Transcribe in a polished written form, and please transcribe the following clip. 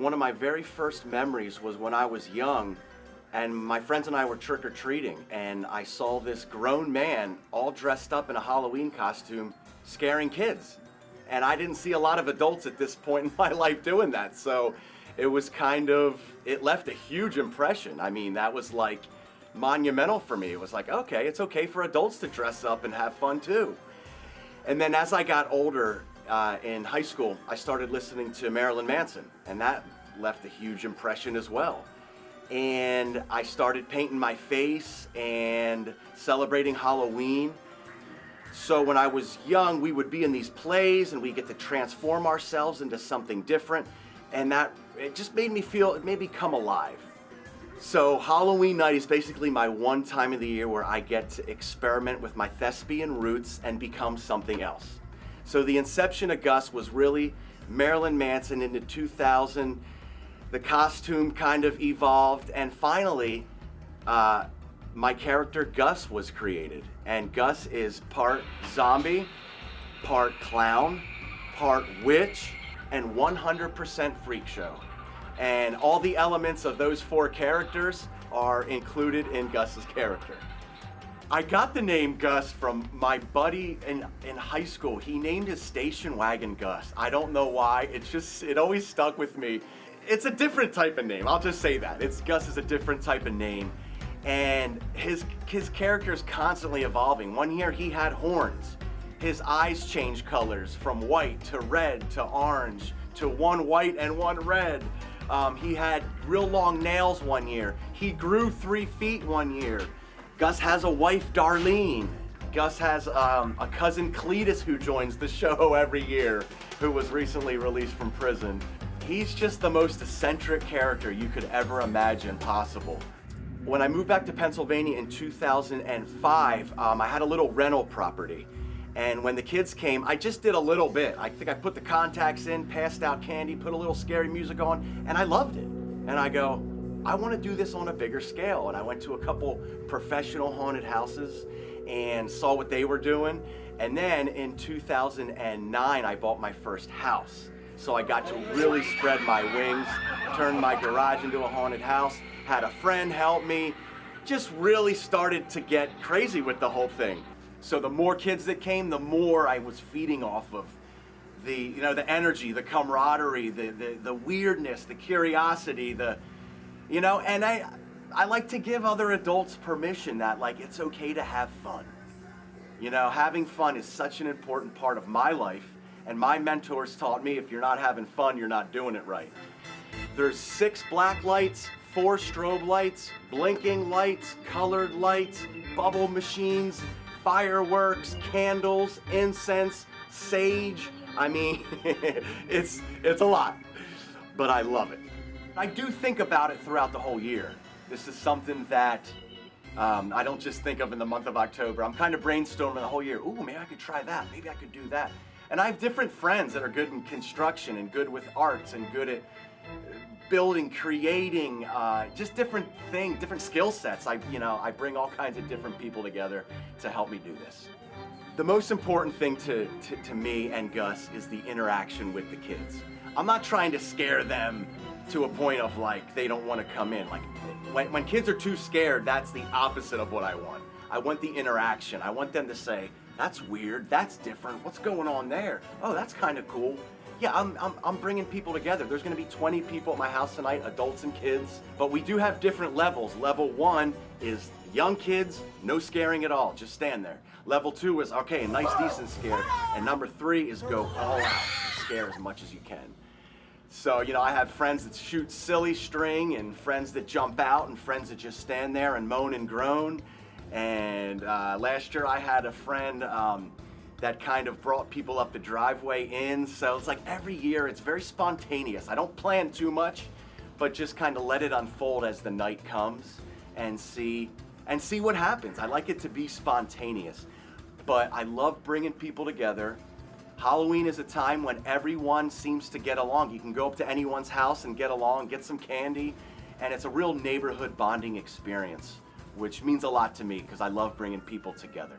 One of my very first memories was when I was young and my friends and I were trick-or-treating, and I saw this grown man all dressed up in a Halloween costume scaring kids. And I didn't see a lot of adults at this point in my life doing that, so it was it left a huge impression. I mean, that was like monumental for me. It was like, okay, it's okay for adults to dress up and have fun too. And then as I got older, in high school, I started listening to Marilyn Manson, and that left a huge impression as well. And I started painting my face and celebrating Halloween. So when I was young, we would be in these plays and we get to transform ourselves into something different, and it just made me come alive. So Halloween night is basically my one time of the year where I get to experiment with my thespian roots and become something else. So the inception of Gus was really Marilyn Manson. Into 2000, the costume kind of evolved, and finally, my character Gus was created. And Gus is part zombie, part clown, part witch, and 100% freak show. And all the elements of those four characters are included in Gus's character. I got the name Gus from my buddy in high school. He named his station wagon Gus. I don't know why, it always stuck with me. It's a different type of name, I'll just say that. Gus is a different type of name. And his character is constantly evolving. One year he had horns. His eyes changed colors from white to red to orange to one white and one red. He had real long nails one year. He grew 3 feet one year. Gus has a wife, Darlene. Gus has a cousin, Cletus, who joins the show every year, who was recently released from prison. He's just the most eccentric character you could ever imagine possible. When I moved back to Pennsylvania in 2005, I had a little rental property. And when the kids came, I just did a little bit. I think I put the contacts in, passed out candy, put a little scary music on, and I loved it. And I go, I want to do this on a bigger scale. And I went to a couple professional haunted houses and saw what they were doing. And then in 2009, I bought my first house. So I got to really spread my wings, turn my garage into a haunted house, had a friend help me, just really started to get crazy with the whole thing. So the more kids that came, the more I was feeding off of the energy, the camaraderie, the weirdness, the curiosity, and I like to give other adults permission that it's okay to have fun. Having fun is such an important part of my life, and my mentors taught me if you're not having fun, you're not doing it right. There's 6 black lights, 4 strobe lights, blinking lights, colored lights, bubble machines, fireworks, candles, incense, sage. I mean, it's a lot, but I love it. I do think about it throughout the whole year. This is something that I don't just think of in the month of October. I'm kind of brainstorming the whole year. Ooh, maybe I could try that. Maybe I could do that. And I have different friends that are good in construction and good with arts and good at building, creating, just different things, different skill sets. I bring all kinds of different people together to help me do this. The most important thing to me and Gus is the interaction with the kids. I'm not trying to scare them to a point of they don't want to come in. When kids are too scared, that's the opposite of what I want. I want the interaction. I want them to say, that's weird, that's different, what's going on there? Oh, that's kind of cool. Yeah, I'm bringing people together. There's gonna be 20 people at my house tonight, adults and kids, but we do have different levels. Level 1 is young kids, no scaring at all, just stand there. Level 2 is, okay, a nice, decent scare. And number 3 is go all out, scare as much as you can. So, I have friends that shoot silly string and friends that jump out and friends that just stand there and moan and groan. And last year I had a friend that kind of brought people up the driveway in. So it's every year it's very spontaneous. I don't plan too much, but just kind of let it unfold as the night comes and see what happens. I like it to be spontaneous, but I love bringing people together. Halloween is a time when everyone seems to get along. You can go up to anyone's house and get along, get some candy, and it's a real neighborhood bonding experience, which means a lot to me because I love bringing people together.